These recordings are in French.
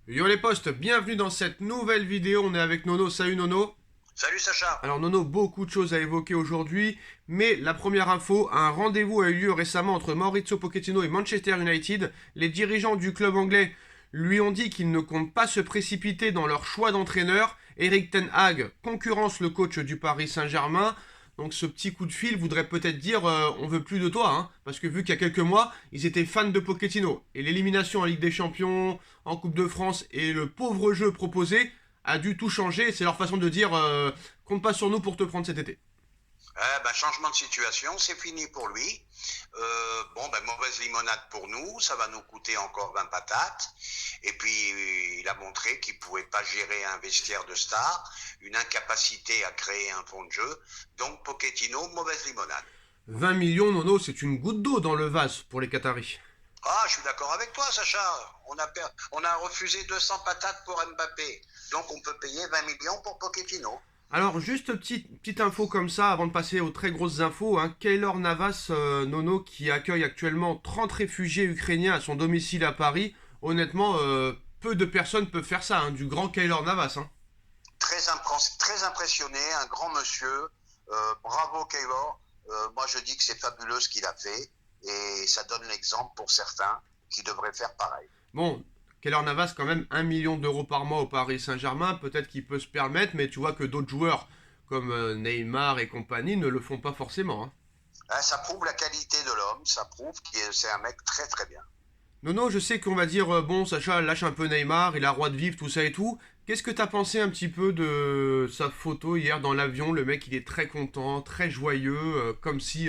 Yo les potes, bienvenue dans cette nouvelle vidéo, on est avec Nono, salut Nono. Salut Sacha. Alors Nono, beaucoup de choses à évoquer aujourd'hui, mais la première info, un rendez-vous a eu lieu récemment entre Maurizio Pochettino et Manchester United. Les dirigeants du club anglais lui ont dit qu'ils ne comptent pas se précipiter dans leur choix d'entraîneur. Eric Ten Hag concurrence le coach du Paris Saint-Germain. Donc ce petit coup de fil voudrait peut-être dire on veut plus de toi, hein, parce que vu qu'il y a quelques mois, ils étaient fans de Pochettino. Et l'élimination en Ligue des Champions, en Coupe de France et le pauvre jeu proposé a dû tout changer. C'est leur façon de dire compte pas sur nous pour te prendre cet été. Changement de situation, c'est fini pour lui. Mauvaise limonade pour nous, ça va nous coûter encore 20 patates. Et puis, il a montré qu'il ne pouvait pas gérer un vestiaire de stars, une incapacité à créer un fond de jeu. Donc, Pochettino, mauvaise limonade. 20 millions, Nono, c'est une goutte d'eau dans le vase pour les Qataris. Ah, je suis d'accord avec toi, Sacha. On a refusé 200 patates pour Mbappé. Donc, on peut payer 20 millions pour Pochettino. Alors, juste petite info comme ça, avant de passer aux très grosses infos, hein, Keylor Navas, Nono, qui accueille actuellement 30 réfugiés ukrainiens à son domicile à Paris, honnêtement, peu de personnes peuvent faire ça, hein, du grand Keylor Navas. Hein. Très impressionné, un grand monsieur. Bravo Keylor. Moi je dis que c'est fabuleux ce qu'il a fait et ça donne l'exemple pour certains qui devraient faire pareil. Bon, Keylor Navas, quand même 1 million d'euros par mois au Paris Saint-Germain, peut-être qu'il peut se permettre, mais tu vois que d'autres joueurs comme Neymar et compagnie ne le font pas forcément. Hein. Ça prouve la qualité de l'homme, ça prouve que c'est un mec très très bien. Nono, je sais qu'on va dire, bon, Sacha, lâche un peu Neymar, il a roi de vivre, tout ça et tout. Qu'est-ce que t'as pensé un petit peu de sa photo hier dans l'avion? Le mec, il est très content, très joyeux, comme si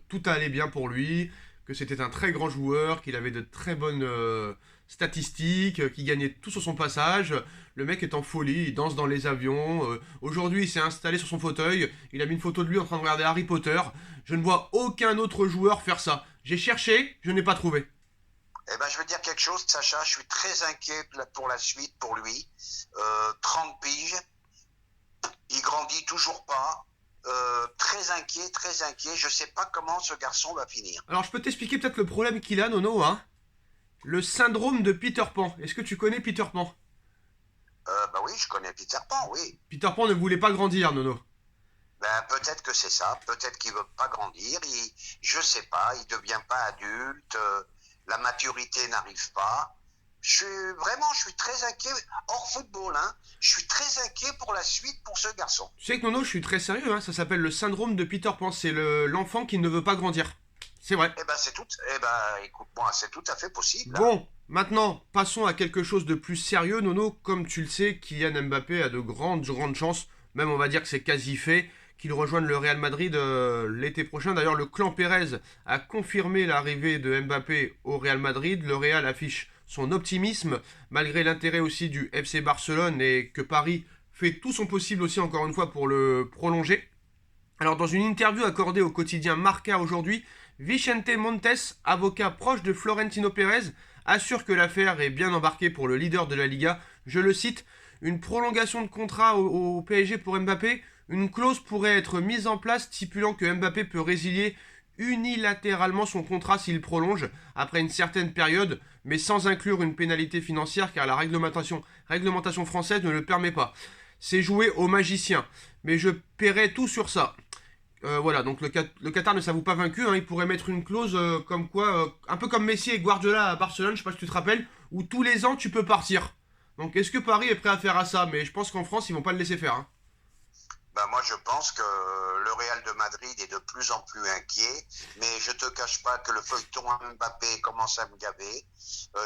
tout allait bien pour lui, que c'était un très grand joueur, qu'il avait de très bonnes statistiques, qu'il gagnait tout sur son passage. Le mec est en folie, il danse dans les avions. Aujourd'hui, il s'est installé sur son fauteuil, il a mis une photo de lui en train de regarder Harry Potter. Je ne vois aucun autre joueur faire ça. J'ai cherché, je n'ai pas trouvé. Je veux dire quelque chose, Sacha, je suis très inquiet pour la suite pour lui. 30 piges, il grandit toujours pas. Très inquiet, très inquiet. Je sais pas comment ce garçon va finir. Alors, je peux t'expliquer peut-être le problème qu'il a, Nono, hein. Le syndrome de Peter Pan. Est-ce que tu connais Peter Pan? Oui, je connais Peter Pan, oui. Peter Pan ne voulait pas grandir, Nono. Peut-être que c'est ça. Peut-être qu'il veut pas grandir. Je sais pas. Il devient pas adulte. La maturité n'arrive pas. Je suis très inquiet hors football. Hein. Je suis très inquiet pour la suite pour ce garçon. Tu sais que Nono, je suis très sérieux, hein. Ça s'appelle le syndrome de Peter Pan. C'est l'enfant qui ne veut pas grandir. C'est vrai. Écoute-moi, c'est tout à fait possible. Hein. Bon, maintenant, passons à quelque chose de plus sérieux, Nono. Comme tu le sais, Kylian Mbappé a de grandes chances, même on va dire que c'est quasi fait, qu'il rejoigne le Real Madrid l'été prochain. D'ailleurs, le clan Pérez a confirmé l'arrivée de Mbappé au Real Madrid. Le Real affiche son optimisme, malgré l'intérêt aussi du FC Barcelone et que Paris fait tout son possible aussi, encore une fois, pour le prolonger. Alors, dans une interview accordée au quotidien Marca aujourd'hui, Vicente Montes, avocat proche de Florentino Pérez, assure que l'affaire est bien embarquée pour le leader de la Liga. Je le cite, une prolongation de contrat au PSG pour Mbappé, une clause pourrait être mise en place stipulant que Mbappé peut résilier unilatéralement son contrat s'il prolonge après une certaine période, mais sans inclure une pénalité financière car la réglementation française ne le permet pas. C'est jouer au magicien, mais je paierai tout sur ça. Voilà, donc le Qatar ne s'avoue pas vaincu, hein, il pourrait mettre une clause comme quoi, un peu comme Messi et Guardiola à Barcelone, je sais pas si tu te rappelles, où tous les ans tu peux partir. Donc est-ce que Paris est prêt à faire à ça? Mais je pense qu'en France ils vont pas le laisser faire. Hein. Moi, je pense que le Real de Madrid est de plus en plus inquiet, mais je te cache pas que le feuilleton Mbappé commence à me gaver.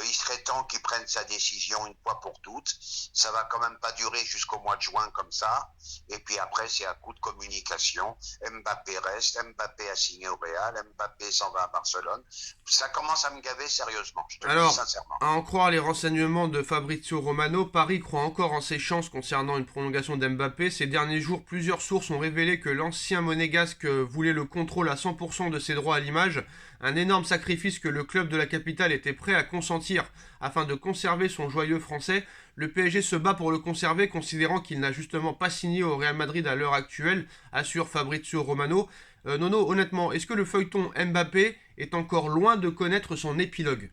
Il serait temps qu'il prenne sa décision une fois pour toutes. Ça va quand même pas durer jusqu'au mois de juin comme ça. Et puis après, c'est à coup de communication. Mbappé reste, Mbappé a signé au Real, Mbappé s'en va à Barcelone. Ça commence à me gaver sérieusement, je te le dis Alors, sincèrement. à en croire les renseignements de Fabrizio Romano, Paris croit encore en ses chances concernant une prolongation d'Mbappé. Ces derniers jours, plusieurs sources ont révélé que l'ancien monégasque voulait le contrôle à 100% de ses droits à l'image, un énorme sacrifice que le club de la capitale était prêt à consentir afin de conserver son joyeux français. Le PSG se bat pour le conserver, considérant qu'il n'a justement pas signé au Real Madrid à l'heure actuelle, assure Fabrizio Romano. Nono, honnêtement, est-ce que le feuilleton Mbappé est encore loin de connaître son épilogue?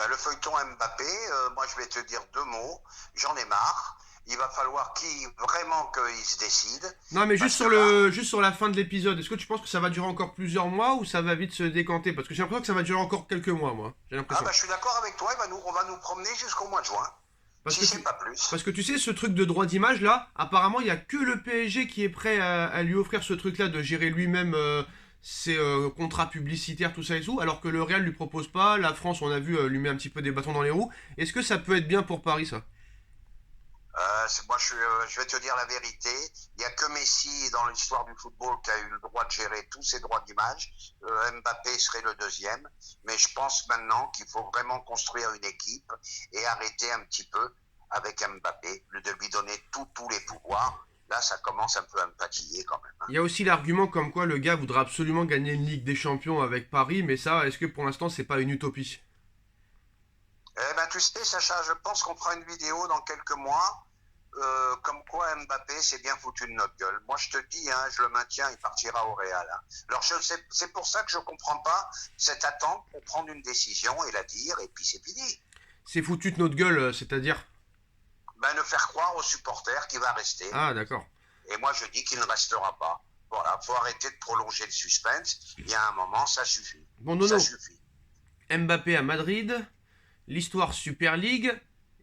Le feuilleton Mbappé, moi je vais te dire deux mots, j'en ai marre. Il va falloir vraiment qu'il se décide. Non, mais Parce que là, juste sur la fin de l'épisode, est-ce que tu penses que ça va durer encore plusieurs mois ou ça va vite se décanter? Parce que j'ai l'impression que ça va durer encore quelques mois, moi. J'ai l'impression. je suis d'accord avec toi, on va nous promener jusqu'au mois de juin, Parce si que c'est pas plus. parce que tu sais, ce truc de droit d'image là, apparemment, il y a que le PSG qui est prêt à lui offrir ce truc-là de gérer lui-même ses contrats publicitaires, tout ça et tout, alors que le Real lui propose pas. La France, on a vu, lui met un petit peu des bâtons dans les roues. Est-ce que ça peut être bien pour Paris, ça? Je vais te dire la vérité. Il n'y a que Messi dans l'histoire du football qui a eu le droit de gérer tous ses droits d'image. Mbappé serait le deuxième. Mais je pense maintenant qu'il faut vraiment construire une équipe et arrêter un petit peu avec Mbappé, de lui donner tous les pouvoirs. Là, ça commence un peu à me fatiguer quand même. Il y a aussi l'argument comme quoi le gars voudra absolument gagner une Ligue des Champions avec Paris, mais ça, est-ce que pour l'instant, c'est pas une utopie? Tu sais, Sacha, je pense qu'on fera une vidéo dans quelques mois. Comme quoi Mbappé s'est bien foutu de notre gueule. Moi je te dis, je le maintiens, il partira au Real. Alors c'est pour ça que je comprends pas cette attente pour prendre une décision et la dire et puis c'est fini. C'est foutu de notre gueule, c'est-à-dire? Ne faire croire aux supporters qu'il va rester. Ah, d'accord. Et moi je dis qu'il ne restera pas. Voilà, faut arrêter de prolonger le suspense. Il y a un moment, ça suffit. Bon, Nono, Ça suffit. Mbappé à Madrid, l'histoire Super League,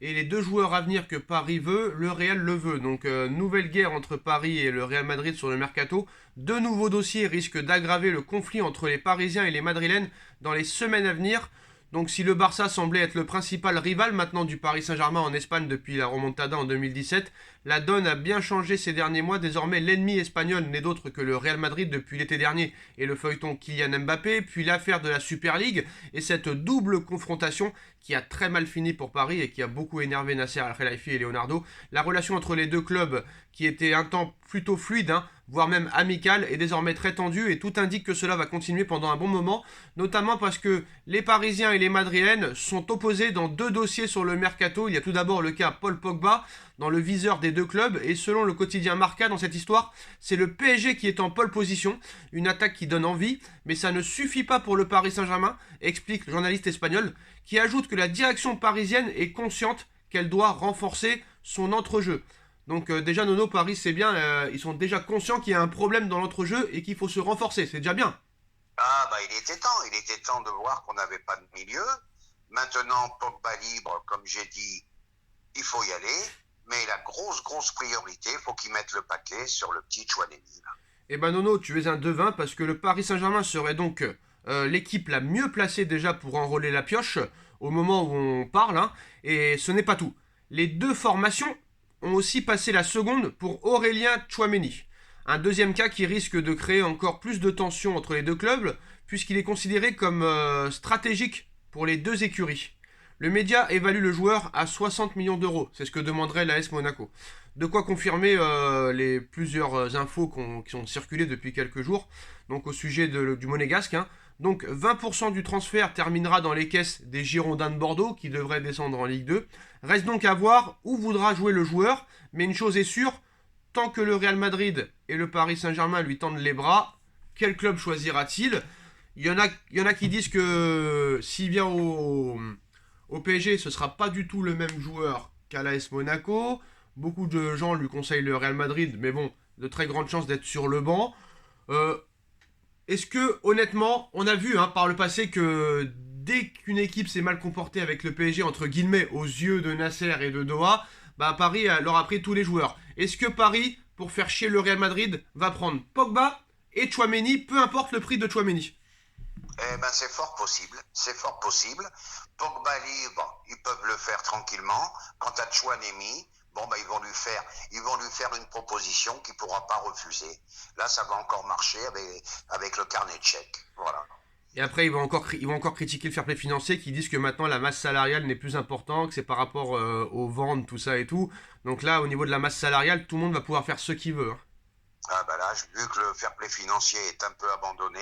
et les deux joueurs à venir que Paris veut, le Real le veut. Donc nouvelle guerre entre Paris et le Real Madrid sur le mercato. Deux nouveaux dossiers risquent d'aggraver le conflit entre les Parisiens et les Madrilènes dans les semaines à venir. Donc si le Barça semblait être le principal rival maintenant du Paris Saint-Germain en Espagne depuis la remontada en 2017, la donne a bien changé ces derniers mois. Désormais l'ennemi espagnol n'est d'autre que le Real Madrid depuis l'été dernier et le feuilleton Kylian Mbappé, puis l'affaire de la Super League et cette double confrontation qui a très mal fini pour Paris et qui a beaucoup énervé Nasser Al-Khelaifi et Leonardo. La relation entre les deux clubs, qui était un temps plutôt fluide, voire même amicale, est désormais très tendue et tout indique que cela va continuer pendant un bon moment, notamment parce que les Parisiens et les Madrilènes sont opposés dans deux dossiers sur le mercato. Il y a tout d'abord le cas Paul Pogba, dans le viseur des deux clubs, et selon le quotidien Marca dans cette histoire, c'est le PSG qui est en pole position, une attaque qui donne envie, mais ça ne suffit pas pour le Paris Saint-Germain, explique le journaliste espagnol, qui ajoute que la direction parisienne est consciente qu'elle doit renforcer son entrejeu. Donc déjà Nono, Paris c'est bien, ils sont déjà conscients qu'il y a un problème dans l'entrejeu et qu'il faut se renforcer, c'est déjà bien. Il était temps de voir qu'on n'avait pas de milieu. Maintenant, Pogba libre, comme j'ai dit, il faut y aller. Mais la grosse priorité, il faut qu'ils mettent le paquet sur le petit Chouanemi. Eh ben Nono, tu es un devin parce que le Paris Saint-Germain serait donc l'équipe la mieux placée déjà pour enrôler la pioche au moment où on parle, et ce n'est pas tout. Les deux formations ont aussi passé la seconde pour Aurélien Tchouaméni. Un deuxième cas qui risque de créer encore plus de tensions entre les deux clubs puisqu'il est considéré comme stratégique pour les deux écuries. Le média évalue le joueur à 60 millions d'euros, c'est ce que demanderait l'AS Monaco. De quoi confirmer les plusieurs infos qui ont circulé depuis quelques jours, donc au sujet du Monégasque. Donc 20% du transfert terminera dans les caisses des Girondins de Bordeaux qui devraient descendre en Ligue 2. Reste donc à voir où voudra jouer le joueur, mais une chose est sûre, tant que le Real Madrid et le Paris Saint-Germain lui tendent les bras, quel club choisira-t-il? Il y en a qui disent que s'il vient au PSG, ce sera pas du tout le même joueur qu'à l'AS Monaco. Beaucoup de gens lui conseillent le Real Madrid, mais bon, de très grandes chances d'être sur le banc. Est-ce que, honnêtement, on a vu par le passé que dès qu'une équipe s'est mal comportée avec le PSG, entre guillemets, aux yeux de Nasser et de Doha, Paris leur a pris tous les joueurs. Est-ce que Paris, pour faire chier le Real Madrid, va prendre Pogba et Tchouaméni, peu importe le prix de Tchouaméni? C'est fort possible, c'est fort possible. Pogba libre, ils peuvent le faire tranquillement. Quant à Tchouaméni, ils vont lui faire une proposition qu'il ne pourra pas refuser. Là, ça va encore marcher avec le carnet de chèques. Voilà. Et après, ils vont encore critiquer le fair play financier, qui disent que maintenant la masse salariale n'est plus importante, que c'est par rapport aux ventes, tout ça et tout. Donc là, au niveau de la masse salariale, tout le monde va pouvoir faire ce qu'il veut. Là, vu que le fair play financier est un peu abandonné,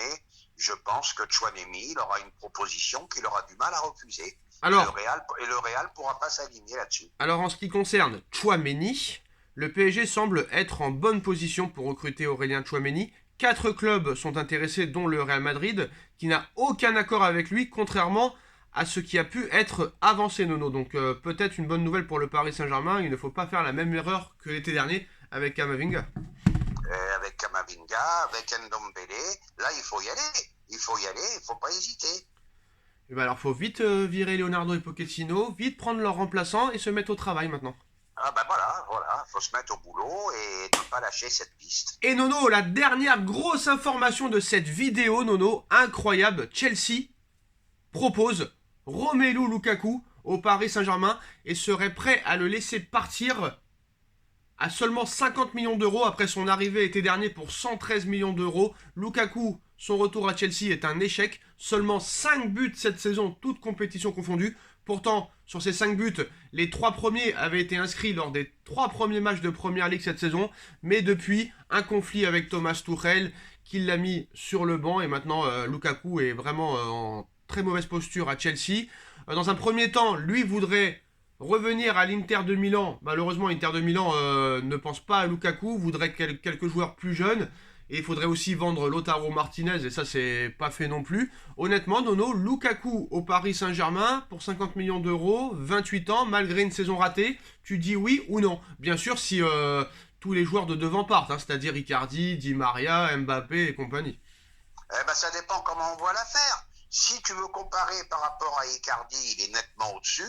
je pense que Tchouaméni, il aura une proposition qu'il aura du mal à refuser. Alors, et le Real ne pourra pas s'aligner là-dessus. Alors, en ce qui concerne Tchouaméni, le PSG semble être en bonne position pour recruter Aurélien Tchouaméni. 4 clubs sont intéressés, dont le Real Madrid, qui n'a aucun accord avec lui, contrairement à ce qui a pu être avancé, Nono. Donc peut-être une bonne nouvelle pour le Paris Saint-Germain. Il ne faut pas faire la même erreur que l'été dernier avec Kamavinga. Avec Kamavinga, avec Ndombele, là il faut y aller. Il faut y aller, il ne faut pas hésiter. Et ben alors faut vite virer Leonardo et Pochettino, vite prendre leur remplaçant et se mettre au travail maintenant. Ah ben voilà, faut se mettre au boulot et ne pas lâcher cette piste. Et Nono, la dernière grosse information de cette vidéo, Nono, incroyable, Chelsea propose Romelu Lukaku au Paris Saint-Germain et serait prêt à le laisser partir à seulement 50 millions d'euros après son arrivée l'été dernier pour 113 millions d'euros. Lukaku, son retour à Chelsea est un échec. Seulement 5 buts cette saison, toutes compétitions confondues. Pourtant, sur ces 5 buts, les 3 premiers avaient été inscrits lors des 3 premiers matchs de Première Ligue cette saison. Mais depuis, un conflit avec Thomas Tuchel qui l'a mis sur le banc. Et maintenant, Lukaku est vraiment en très mauvaise posture à Chelsea. Dans un premier temps, lui voudrait revenir à l'Inter de Milan. Malheureusement, l'Inter de Milan ne pense pas à Lukaku, voudrait quelques joueurs plus jeunes. Et il faudrait aussi vendre Lautaro Martinez, et ça, c'est pas fait non plus. Honnêtement, Nono, Lukaku au Paris Saint-Germain pour 50 millions d'euros, 28 ans, malgré une saison ratée, tu dis oui ou non? Bien sûr, si tous les joueurs de devant partent, hein, c'est-à-dire Icardi, Di Maria, Mbappé et compagnie. Eh ben ça dépend comment on voit l'affaire. Si tu veux comparer par rapport à Icardi, il est nettement au-dessus.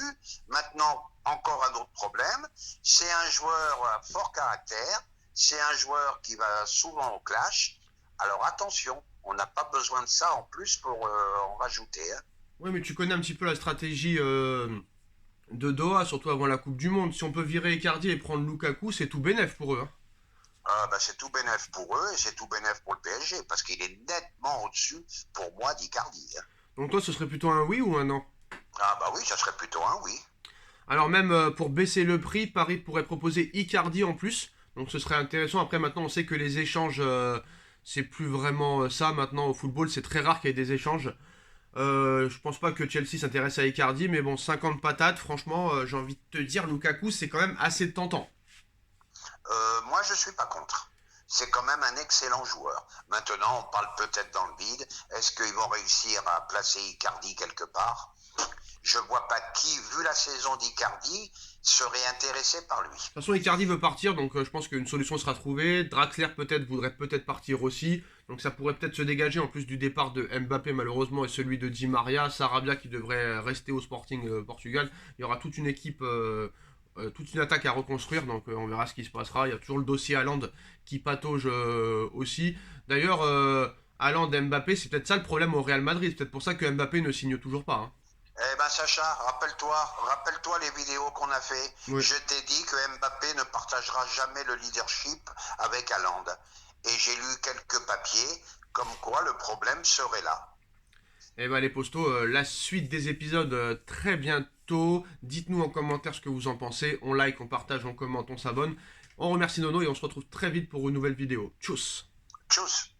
Maintenant, encore un autre problème, c'est un joueur à fort caractère, c'est un joueur qui va souvent au clash. Alors attention, on n'a pas besoin de ça en plus pour en rajouter. Hein. Oui, mais tu connais un petit peu la stratégie de Doha, surtout avant la Coupe du Monde. Si on peut virer Icardi et prendre Lukaku, c'est tout bénef pour eux. Hein. C'est tout bénef pour eux et c'est tout bénef pour le PSG parce qu'il est nettement au-dessus pour moi d'Icardi. Hein. Donc toi, ce serait plutôt un oui ou un non? Ah bah oui, ça serait plutôt un oui. Alors même pour baisser le prix, Paris pourrait proposer Icardi en plus. Donc ce serait intéressant. Après maintenant, on sait que les échanges, c'est plus vraiment ça. Maintenant au football, c'est très rare qu'il y ait des échanges. Je pense pas que Chelsea s'intéresse à Icardi, mais bon, 50 patates, franchement, j'ai envie de te dire, Lukaku, c'est quand même assez tentant. Moi, je suis pas contre. C'est quand même un excellent joueur. Maintenant, on parle peut-être dans le vide. Est-ce qu'ils vont réussir à placer Icardi quelque part? Je vois pas qui, vu la saison d'Icardi, serait intéressé par lui. De toute façon, Icardi veut partir, donc je pense qu'une solution sera trouvée. Draxler peut-être voudrait peut-être partir aussi, donc ça pourrait peut-être se dégager en plus du départ de Mbappé malheureusement et celui de Di Maria, Sarabia qui devrait rester au Sporting Portugal. Il y aura toute une équipe, toute une attaque à reconstruire, donc on verra ce qui se passera. Il y a toujours le dossier Haaland qui patauge aussi. D'ailleurs, Haaland et Mbappé, c'est peut-être ça le problème au Real Madrid. C'est peut-être pour ça que Mbappé ne signe toujours pas. Hein. Eh ben Sacha, rappelle-toi les vidéos qu'on a fait. Oui. Je t'ai dit que Mbappé ne partagera jamais le leadership avec Haaland. Et j'ai lu quelques papiers comme quoi le problème serait là. Et ben les postos, la suite des épisodes très bientôt. Dites-nous en commentaire ce que vous en pensez. On like, on partage, on commente, on s'abonne. On remercie Nono et on se retrouve très vite pour une nouvelle vidéo. Tchuss. Tchuss.